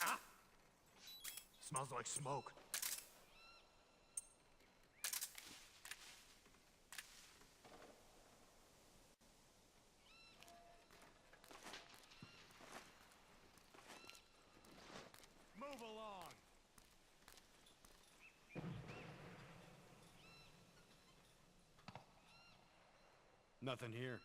Ah! Smells like smoke. Move along! Nothing here.